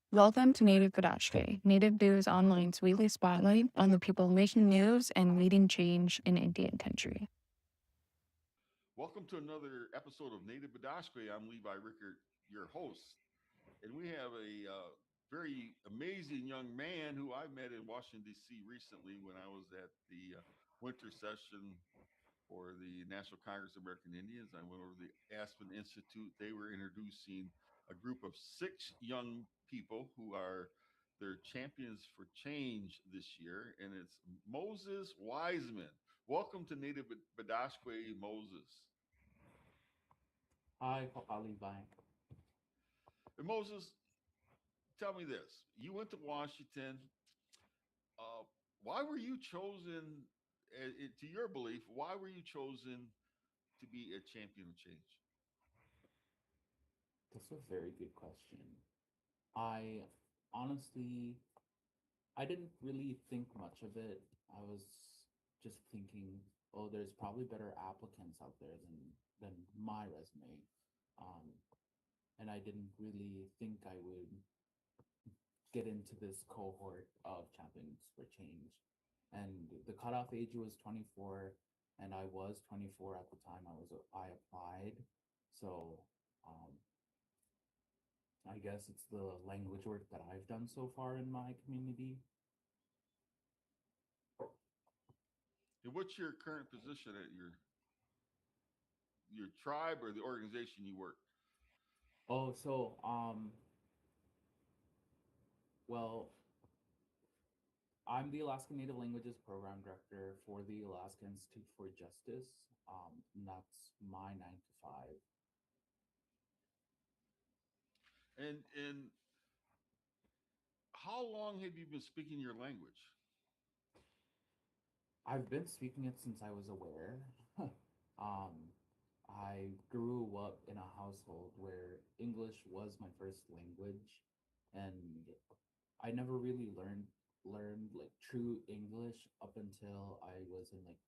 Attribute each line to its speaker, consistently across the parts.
Speaker 1: Welcome to Native Bidaské, Native News Online's weekly spotlight on the people making news and leading change in Indian country.
Speaker 2: Welcome to another episode of Native Bidaské. I'm Levi Rickert, your host, and we have a very amazing young man who I met in Washington D.C. recently when I was at the winter session for the National Congress of American Indians. I went over to the Aspen Institute. They were introducing a group of 6 young people who are their champions for change this year, and it's Moses Wiseman. Welcome to Native Bidaské, Moses.
Speaker 3: Hi, Levi.
Speaker 2: And Moses, tell me this: you went to Washington. Uh, why were you chosen? To your belief, why were you chosen to be a champion of change?
Speaker 3: That's a very good question. I honestly, I didn't really think much of it. I was just thinking, oh, there's probably better applicants out there than my resume. Um, and I didn't really think I would get into this cohort of champions for change. And the cutoff age was 24, and I was 24 at the time I applied. So um, I guess it's the language work that I've done so far in my community.
Speaker 2: And what's your current position at your tribe or the organization you work?
Speaker 3: Oh, so well, I'm the Alaska Native Languages Program Director for the Alaska Institute for Justice. And that's my 9 to 5.
Speaker 2: And how long have you been speaking your language?
Speaker 3: I've been speaking it since I was aware. um, I grew up in a household where English was my first language, and I never really learned like true English up until I was in like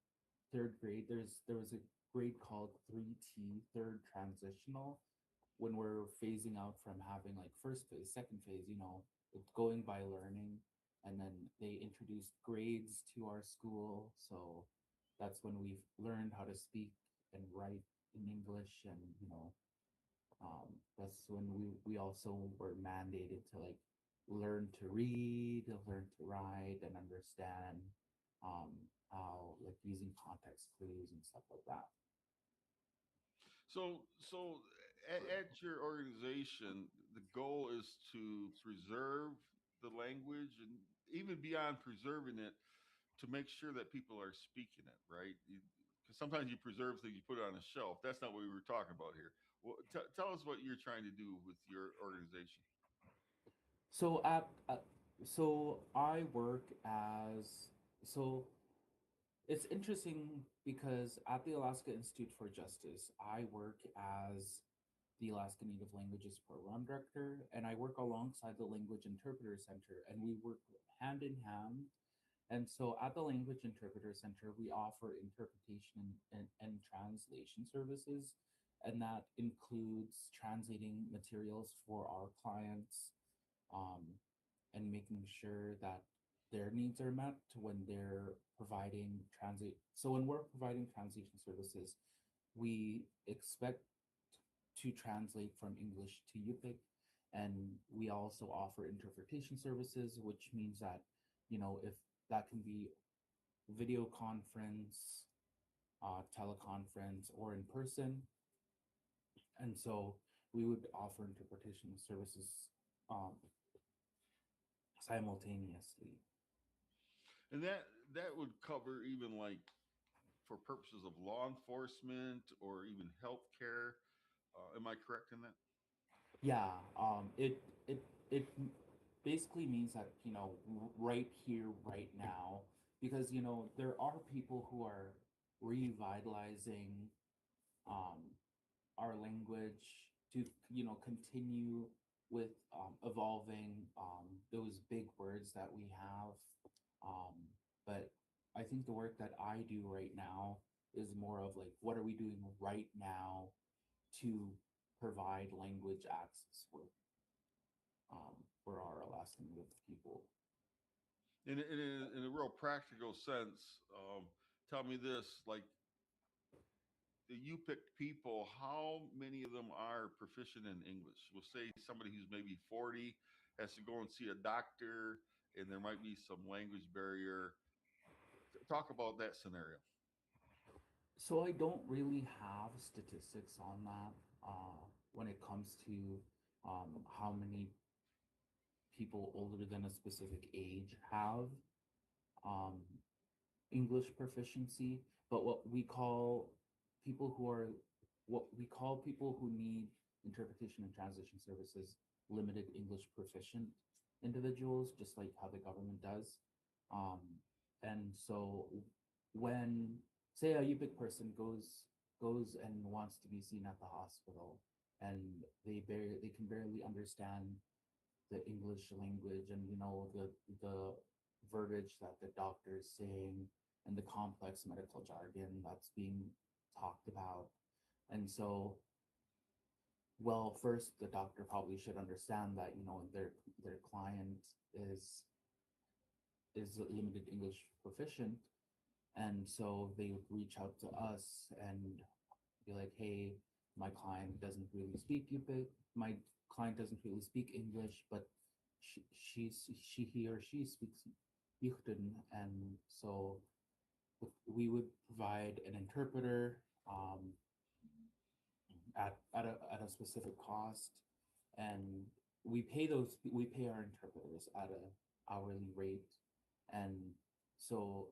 Speaker 3: third grade. There was a grade called 3T, third transitional, when we're phasing out from having like first phase, second phase, going by learning. And then they introduced grades to our school. So that's when we've learned how to speak and write in English. And, that's when we also were mandated to like learn to read, learn to write, and understand um, how like using context clues and stuff like that.
Speaker 2: So at your organization, the goal is to preserve the language and even beyond preserving it, to make sure that people are speaking it, right? Because sometimes you preserve things, you put it on a shelf. That's not what we were talking about here. Well, tell us what you're trying to do with your organization.
Speaker 3: So at so I work as so it's interesting because at the Alaska Institute for Justice, I work as the Alaska Native Languages Program Director, and I work alongside the Language Interpreter Center, and we work hand in hand. And so at the Language Interpreter Center, we offer interpretation and translation services, and that includes translating materials for our clients, um, and making sure that their needs are met when they're providing transit. So when we're providing translation services, we expect to translate from English to Yup'ik, and we also offer interpretation services, which means that if that can be video conference, teleconference, or in person, and so we would offer interpretation services um, simultaneously.
Speaker 2: And that would cover even like for purposes of law enforcement or even healthcare. Am I correct in that?
Speaker 3: Yeah, it basically means that right here, right now, because there are people who are revitalizing um, our language to continue with evolving those big words that we have. Um, but I think the work that I do right now is more of like what are we doing right now to provide language access for broadcasting with people.
Speaker 2: In a real practical sense, tell me this: like the Yup'ik people, how many of them are proficient in English? We'll say somebody who's maybe 40 has to go and see a doctor, and there might be some language barrier. Talk about that scenario.
Speaker 3: So I don't really have statistics on that when it comes to how many people older than a specific age have um, English proficiency, but people who are what we call people who need interpretation and translation services limited English proficient individuals, just like how the government does. Um, and so when say a Yupik person goes and wants to be seen at the hospital and they can barely understand the English language and the verbiage that the doctor is saying and the complex medical jargon that's being talked about. And so, well, first the doctor probably should understand that their client is limited English proficient, and so they would reach out to us and be like, hey, my client doesn't really speak Yupik. My client doesn't really speak English, but he or she speaks Yukdun, and so we would provide an interpreter at a specific cost, and we pay our interpreters at a hourly rate, and so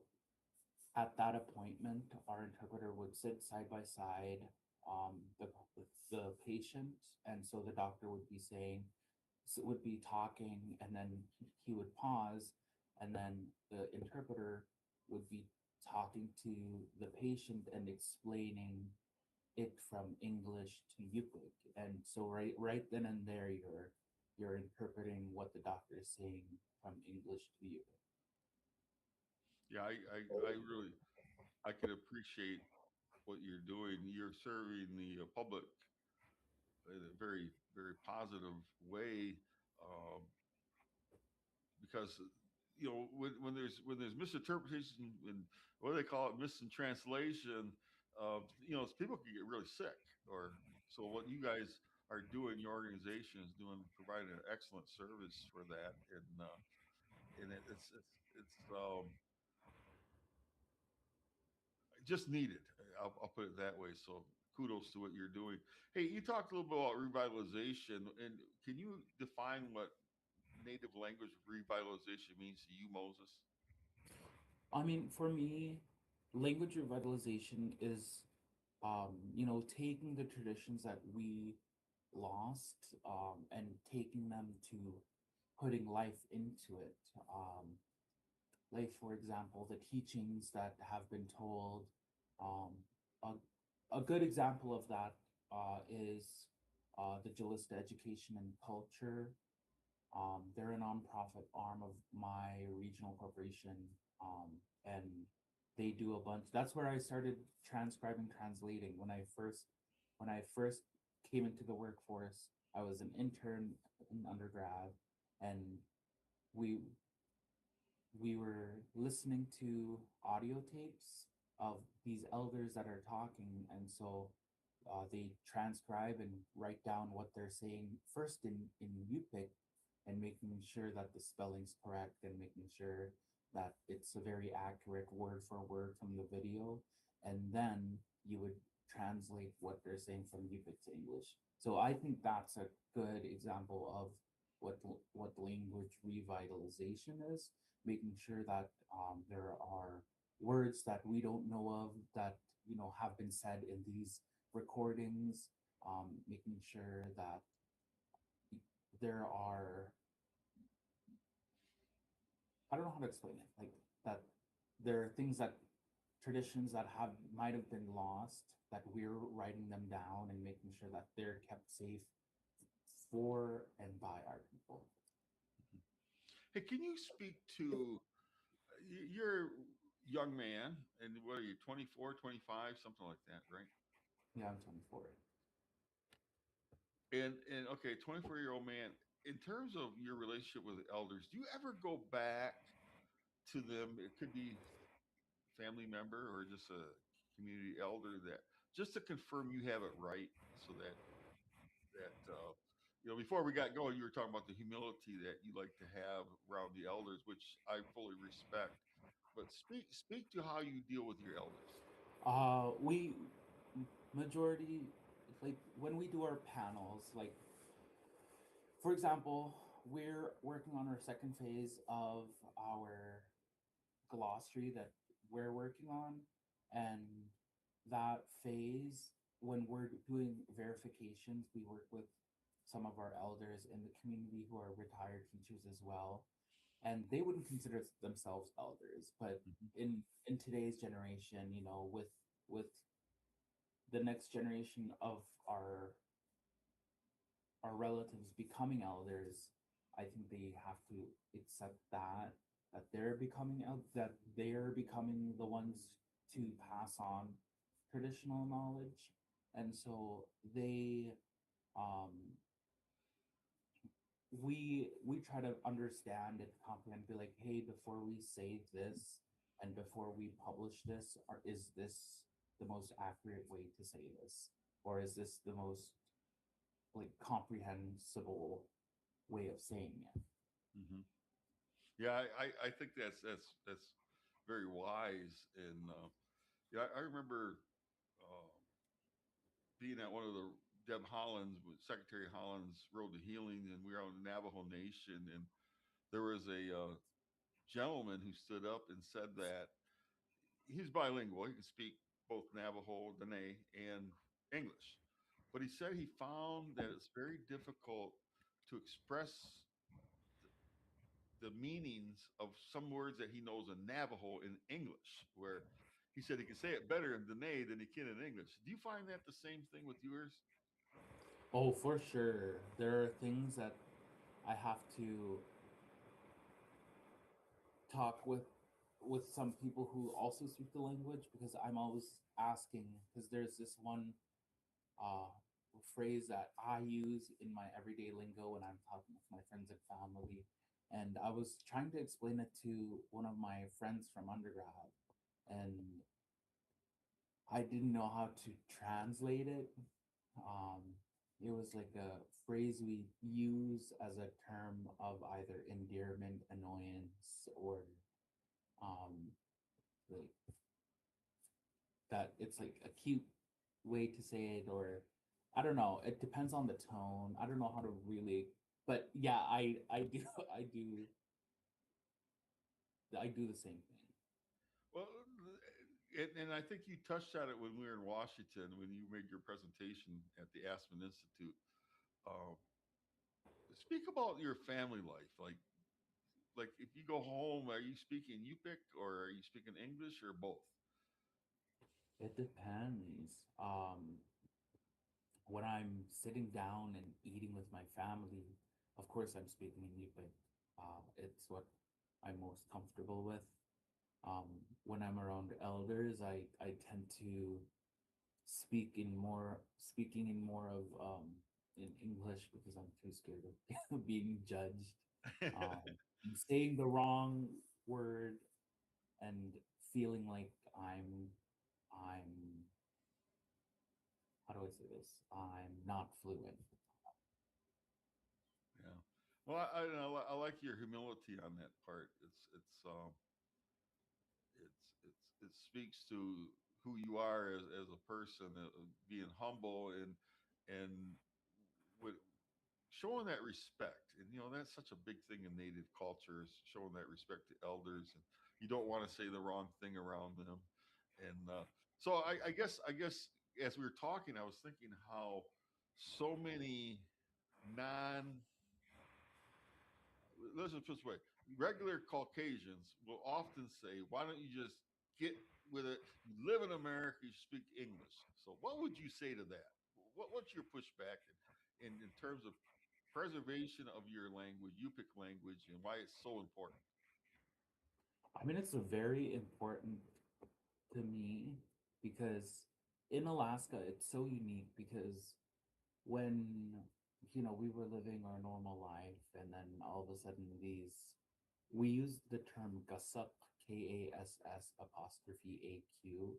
Speaker 3: at that appointment, our interpreter would sit side by side with the patient, and so the doctor would be saying, would be talking, and then he would pause, and then the interpreter would be talking to the patient and explaining it from English to Yupik, and so right then and there, you're interpreting what the doctor is saying from English to Yupik.
Speaker 2: Yeah, I really I can appreciate what you're doing. You're serving the public in a very positive way, um, because when there's misinterpretation and what do they call it, mistranslation, people can get really sick. Or so what you guys are doing, your organization is doing, providing an excellent service for that, and it's just needed. I'll put it that way. So kudos to what you're doing. Hey, you talked a little bit about revitalization, and can you define what native language revitalization means to you, Moses?
Speaker 3: I mean, for me, language revitalization is, taking the traditions that we lost, and taking them to putting life into it. Like, for example, the teachings that have been told. Um, a good example of that is the Jalista Education and Culture. They're a nonprofit arm of my regional corporation, and they do a bunch. That's where I started transcribing, translating. When I first came into the workforce, I was an intern in undergrad, and we we were listening to audio tapes of these elders that are talking, and so they transcribe and write down what they're saying first in Yupik, and making sure that the spelling's correct and making sure that it's a very accurate word for word from the video, and then you would translate what they're saying from Yupik to English. So I think that's a good example of what language revitalization is, making sure that there are words that we don't know of that have been said in these recordings, making sure that there are, I don't know how to explain it, like that there are things that traditions that have might have been lost, that we're writing them down and making sure that they're kept safe for and by our people.
Speaker 2: Hey, can you speak to you're a young man, and what are you, 24, 25, something like that, right?
Speaker 3: Yeah, I'm 24.
Speaker 2: And okay, 24-year-old man. in terms of your relationship with elders, do you ever go back to them? It could be family member or just a community elder, that just to confirm you have it right, so that before we got going, you were talking about the humility that you like to have around the elders, which I fully respect. But speak to how you deal with your elders.
Speaker 3: We majority, like when we do our panels, like for example, we're working on our second phase of our glossary that we're working on, and that phase, when we're doing verifications, we work with some of our elders in the community who are retired teachers as well, and they wouldn't consider themselves elders, but
Speaker 2: Mhm.
Speaker 3: in today's generation, with the next generation of our relatives becoming elders, I think they have to accept that that they're becoming the ones to pass on traditional knowledge, and so they um we try to understand and comprehend, be like, hey, before we say this and before we publish this, is this the most accurate way to say this, or is this the most like comprehensible way of saying it?
Speaker 2: Hmm. Yeah, I think that's very wise. And yeah, I remember uh, being at one of the Deb Holland's, Secretary Holland's Road to Healing, and we were on the Navajo Nation, and there was a gentleman who stood up and said that he's bilingual. He can speak both Navajo, Dene, and English. But he said he found that it's very difficult to express the meanings of some words that he knows in Navajo in English, where he said he can say it better in Dene than he can in English. Do you find that the same thing with yours?
Speaker 3: Oh, for sure. There are things that I have to talk with some people who also speak the language, because I'm always asking, because there's this one uh phrase that I use in my everyday lingo when I'm talking with my friends and family. And I was trying to explain it to one of my friends from undergrad, and I didn't know how to translate it. Um, it was like a phrase we use as a term of either endearment, annoyance, or um, like that. It's like a cute way to say it, or I don't know. It depends on the tone. I don't know how to really, but yeah, I do I do the same thing.
Speaker 2: Well, and I think you touched on it when we were in Washington when you made your presentation at the Aspen Institute. Uh, Speak about your family life. Like if you go home, are you speaking Yup'ik or are you speaking English or both?
Speaker 3: It depends. When I'm sitting down and eating with my family, of course I'm speaking in Yupik. It's what I'm most comfortable with. When I'm around elders, I tend to speaking in more of in English, because I'm too scared of being judged. And saying the wrong word and feeling like I'm how do I say this? I'm not fluent.
Speaker 2: Yeah. Well, I like your humility on that part. It speaks to who you are as a person, being humble and with showing that respect. And that's such a big thing in Native cultures, showing that respect to elders, and you don't want to say the wrong thing around them. And so I guess as we were talking, I was thinking how so many non let's just put it this way, regular Caucasians will often say, why don't you just get with it? You live in America, you speak English. So what would you say to that? What's your pushback in terms of preservation of your language, Yupik language, and why it's so important?
Speaker 3: I mean, it's very important to me because in Alaska, it's so unique because when we were living our normal lives, and then all of a sudden we use the term Kasuk, Kass apostrophe AQ.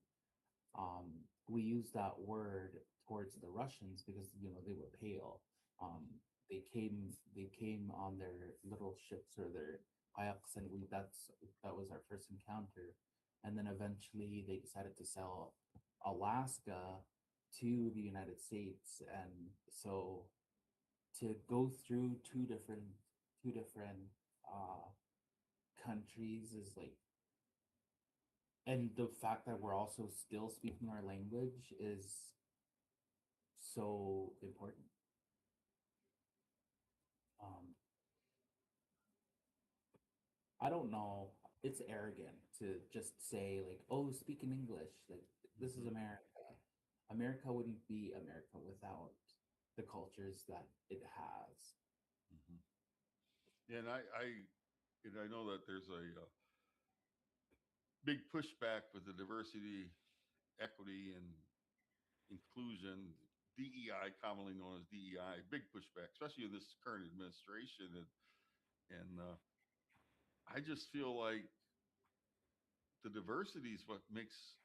Speaker 3: We use that word towards the Russians because they were pale. Um, they came on their little ships or their kayaks, and that was our first encounter. And then eventually they decided to sell Alaska to the United States, and so to go through two different uh, countries is like, and the fact that we're also still speaking our language is so important. Um, I don't know. It's arrogant to just say like, "Oh, speak in English." Like this is
Speaker 2: Hmm.
Speaker 3: America. America wouldn't be America without the cultures that it has.
Speaker 2: Hmm. And I know that there's a, big pushback with the diversity, equity, and inclusion, DEI, commonly known as DEI, big pushback, especially in this current administration. And I just feel like the diversity is what makes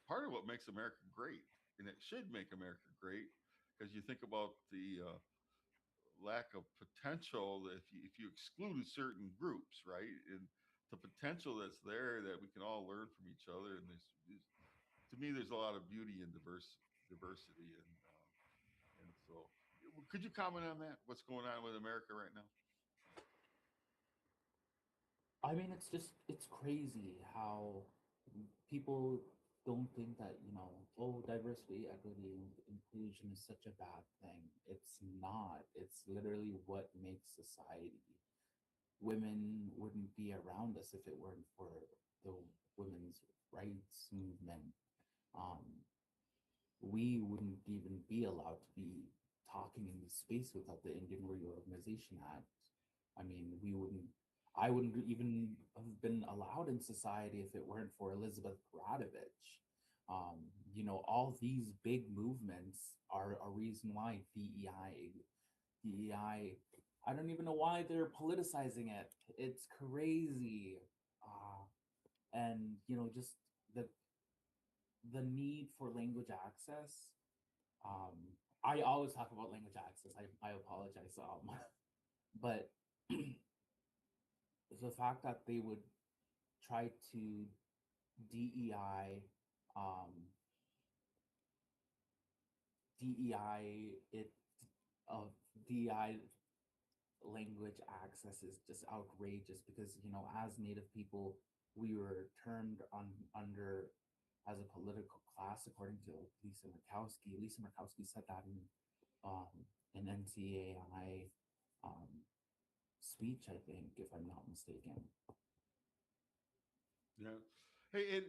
Speaker 2: part of what makes America great, and it should make America great because you think about the lack of potential that if you excluded certain groups, right, and the potential that's there that we can all learn from each other, and there's to me there's a lot of beauty in diversity, and so could you comment on that? What's going on with America right now?
Speaker 3: I mean, it's crazy how people don't think that, oh, diversity, equity, and inclusion is such a bad thing. It's not. It's literally what makes society. Women wouldn't be around us if it weren't for the women's rights movement. Um, we wouldn't even be allowed to be talking in this space without the Indian Reorganization Act. I mean, I wouldn't even have been allowed in society if it weren't for Elizabeth Bradovich. All these big movements are a reason why DEI, I don't even know why they're politicizing it. It's crazy. And, just the, the need for language access. Um, I always talk about language access. I apologize. But the fact that they would try to DEI, um, DEI it of DEI language access is just outrageous because as Native people we were termed under as a political class according to Lisa Murkowski. Lisa Murkowski said that um, in NCAI speech, I think, if I'm not mistaken.
Speaker 2: Yeah. Hey, and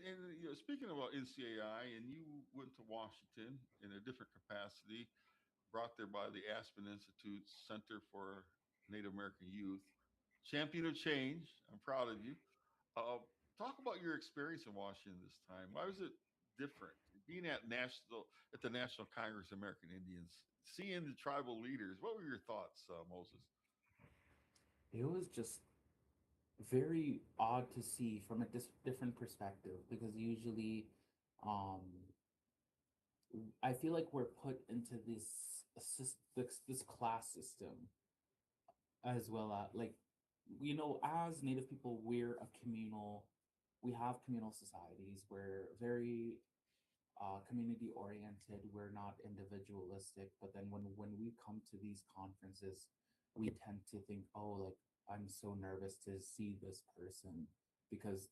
Speaker 2: speaking about NCAI, and you went to Washington in a different capacity, brought there by the Aspen Institute Center for Native American Youth, champion of change. I'm proud of you. Talk about your experience in Washington this time. Why was it different? Being at the National Congress of American Indians, seeing the tribal leaders. What were your thoughts, Moses?
Speaker 3: It was just very odd to see from a different perspective because usually um, I feel like we're put into this class system as well as like as Native people we have communal societies. We're very community oriented. We're not individualistic. But then when we come to these conferences, we tend to think, oh, like I'm so nervous to see this person because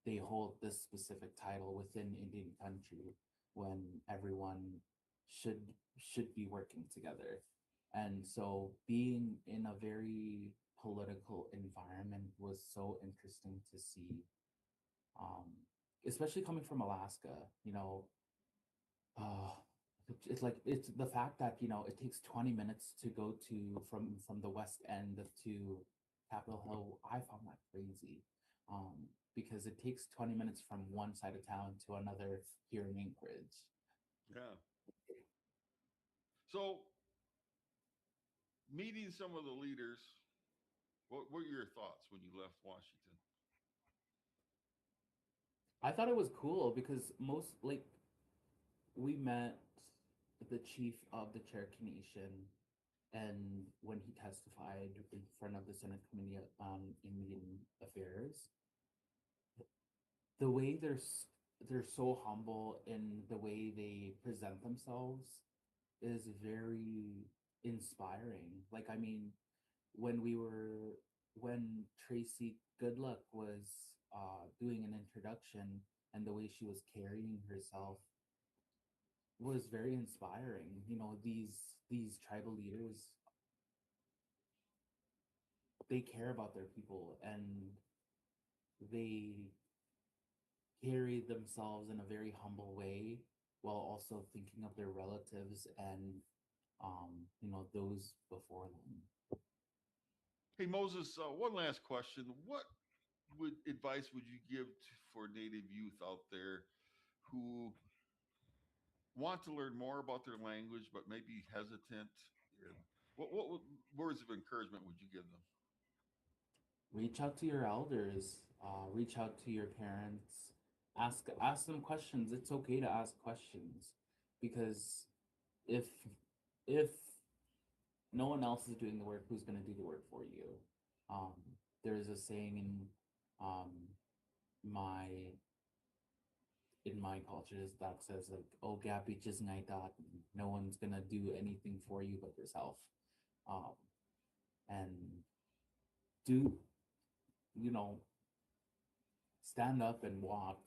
Speaker 3: they hold this specific title within Indian country when everyone should should be working together. And so being in a very political environment was so interesting to see, um, especially coming from Alaska. Uh, it's the fact that it takes 20 minutes to go to from the west end to Capitol Hill. I found that crazy, because it takes 20 minutes from one side of town to another here in Anchorage.
Speaker 2: Yeah. So meeting some of the leaders, what were your thoughts when you left Washington?
Speaker 3: I thought it was cool because we met the chief of the Cherokee Nation, and when he testified in front of the Senate Committee on Indian Affairs, the way they're so humble in the way they present themselves is very inspiring. Like, I mean, when Tracy Goodluck was doing an introduction, and the way she was carrying herself was very inspiring. You know, these tribal leaders, they care about their people, and they carry themselves in a very humble way while also thinking of their relatives and those before them.
Speaker 2: Hey, Moses, one last question. What advice would you give for Native youth out there who want to learn more about their language but may be hesitant? And what words of encouragement would you give them?
Speaker 3: Reach out to your elders, reach out to your parents, ask them questions. It's okay to ask questions, because if if no one else is doing the work, who's going to do the work for you? Um, there's a saying um, my in my culture that says, like, "Oh, gapi just ngai that." No one's gonna do anything for you but yourself. Um, and do you know stand up and walk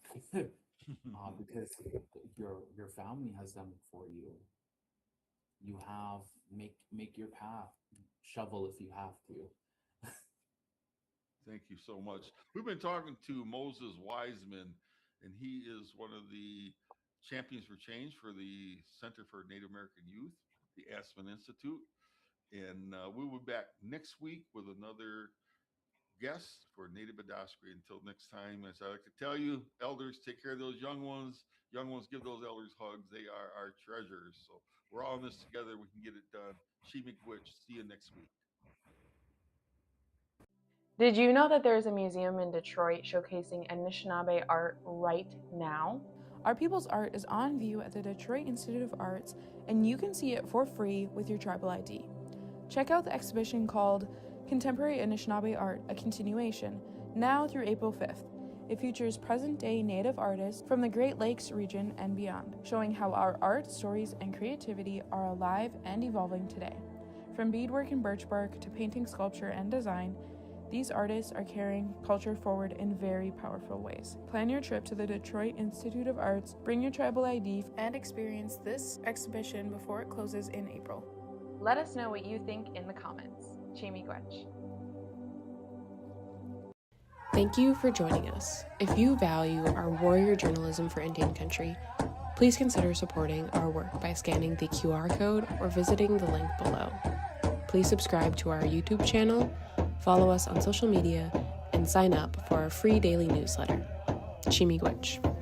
Speaker 3: because your family has done it for you. You have make your path, shovel if you have to.
Speaker 2: Thank you so much. We've been talking to Moses Wiseman, and he is one of the champions for change for the Center for Native American Youth, the Aspen Institute. And we will be back next week with another guest for Native Bidaské. Until next time, as I like to tell you, elders, take care of those young ones. Young ones, give those elders hugs. They are our treasures. So we're all in this together. We can get it done. Yup'ik Medical. See you next week.
Speaker 4: Did you know that there is a museum in Detroit showcasing Anishinaabe art right now?
Speaker 1: Our people's art is on view at the Detroit Institute of Arts, and you can see it for free with your tribal ID. Check out the exhibition called Contemporary Anishinaabe Art, a Continuation, now through April 5th. It features present-day Native artists from the Great Lakes region and beyond, showing how our art, stories, and creativity are alive and evolving today. From beadwork and birch bark to painting, sculpture, and design, these artists are carrying culture forward in very powerful ways. Plan your trip to the Detroit Institute of Arts, bring your tribal ID, and experience this exhibition before it closes in April.
Speaker 4: Let us know what you think in the comments. Chimigwech.
Speaker 5: Thank you for joining us. If you value our warrior journalism for Indian country, please consider supporting our work by scanning the QR code or visiting the link below. Please subscribe to our YouTube channel, follow us on social media, and sign up for our free daily newsletter. Chimigwech.